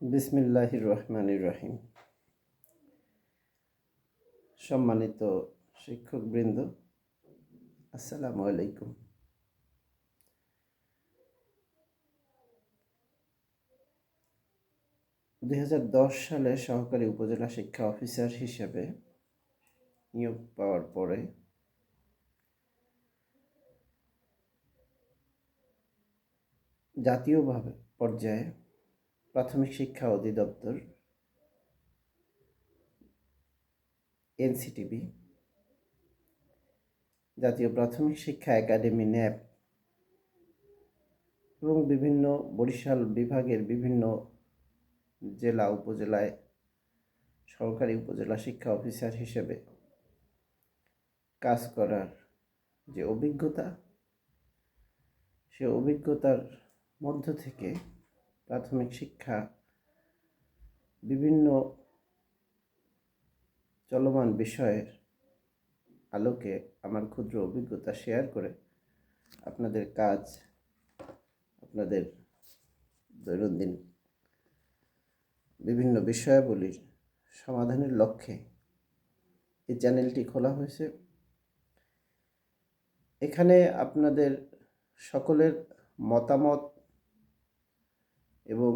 বিসমিল্লাহির রহমানির রহিম। সম্মানিত শিক্ষকবৃন্দ, আসসালামু আলাইকুম। সালে সহকারী উপজেলা শিক্ষা অফিসার হিসেবে নিয়োগ পাওয়ার পরে জাতীয়ভাবে পর্যায়ে প্রাথমিক শিক্ষা অধিদপ্তর এনসিটিবি, জাতীয় প্রাথমিক শিক্ষা একাডেমি ন্যাপ এবং বিভিন্ন বরিশাল বিভাগের বিভিন্ন জেলা উপজেলায় সহকারী উপজেলা শিক্ষা অফিসার হিসেবে কাজ করার যে অভিজ্ঞতা, সে অভিজ্ঞতার মধ্য থেকে প্রাথমিক শিক্ষা বিভিন্ন চলমান বিষয়ের আলোকে আমার ক্ষুদ্র অভিজ্ঞতা শেয়ার করে আপনাদের কাজ, আপনাদের দৈনন্দিন বিভিন্ন বিষয়াবলীর সমাধানের লক্ষ্যে এই চ্যানেলটি খোলা হয়েছে। এখানে আপনাদের সকলের মতামত এবং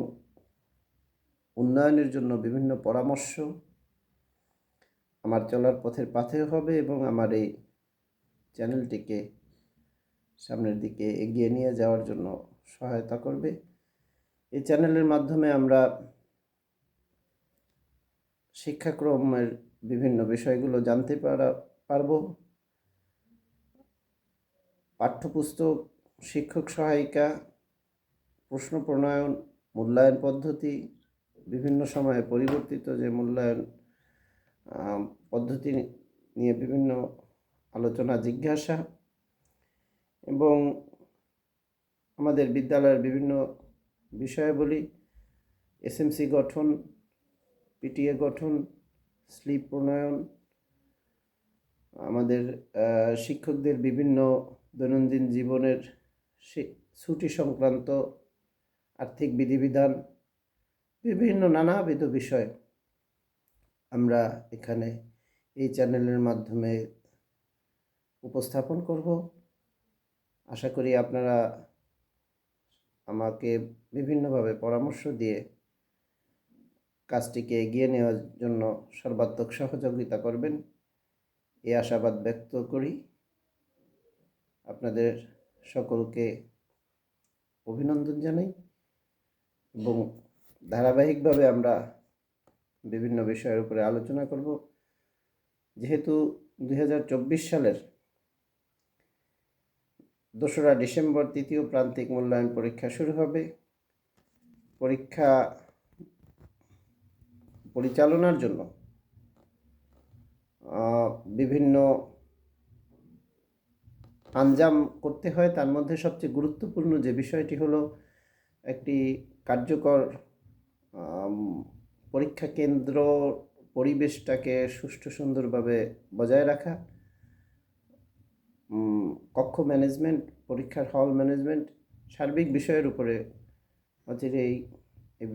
উন্নয়নের জন্য বিভিন্ন পরামর্শ আমার চলার পথের পাথেয় হবে এবং আমার এই চ্যানেলটিকে সামনের দিকে এগিয়ে নিয়ে যাওয়ার জন্য সহায়তা করবে। এই চ্যানেলের মাধ্যমে আমরা শিক্ষাক্রমের বিভিন্ন বিষয়গুলো জানতে পারব। পাঠ্যপুস্তক, শিক্ষক সহায়িকা, প্রশ্ন প্রণয়ন, মূল্যায়ন পদ্ধতি, বিভিন্ন সময়ে পরিবর্তিত যে মূল্যায়ন পদ্ধতি নিয়ে বিভিন্ন আলোচনা, জিজ্ঞাসা এবং আমাদের বিদ্যালয়ের বিভিন্ন বিষয়াবলী, এসএমসি গঠন, পিটিএ গঠন, স্লিপ প্রণয়ন, আমাদের শিক্ষকদের বিভিন্ন দৈনন্দিন জীবনের ছুটি সংক্রান্ত আর্থিক বিধিবিধান, বিভিন্ন নানাবিধ বিষয় আমরা এখানে এই চ্যানেলের মাধ্যমে উপস্থাপন করব। আশা করি আপনারা আমাকে বিভিন্নভাবে পরামর্শ দিয়ে কাজটিকে এগিয়ে নেওয়ার জন্য সর্বাত্মক সহযোগিতা করবেন, এই আশাবাদ ব্যক্ত করি। আপনাদের সকলকে অভিনন্দন জানাই এবং ধারাবাহিকভাবে আমরা বিভিন্ন বিষয়ের উপরে আলোচনা করব। যেহেতু 2024 সালের 2রা ডিসেম্বর তৃতীয় প্রান্তিক মূল্যায়ন পরীক্ষা শুরু হবে, পরীক্ষা পরিচালনার জন্য বিভিন্ন আঞ্জাম করতে হয়। তার মধ্যে সবচেয়ে গুরুত্বপূর্ণ যে বিষয়টি হলো একটি কার্যকর পরীক্ষা কেন্দ্র পরিবেশটাকে সুষ্ঠু সুন্দরভাবে বজায় রাখা, কক্ষ ম্যানেজমেন্ট, পরীক্ষার হল ম্যানেজমেন্ট, সার্বিক বিষয়ের উপরে অচিরে এই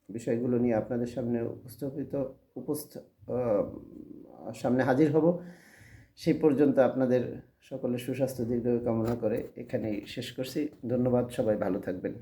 বিষয়গুলো নিয়ে আপনাদের সামনে সামনে হাজির হব। সেই পর্যন্ত আপনাদের সকলের সুস্বাস্থ্য দীর্ঘায়ু কামনা করে এখানেই শেষ করছি। ধন্যবাদ, সবাই ভালো থাকবেন।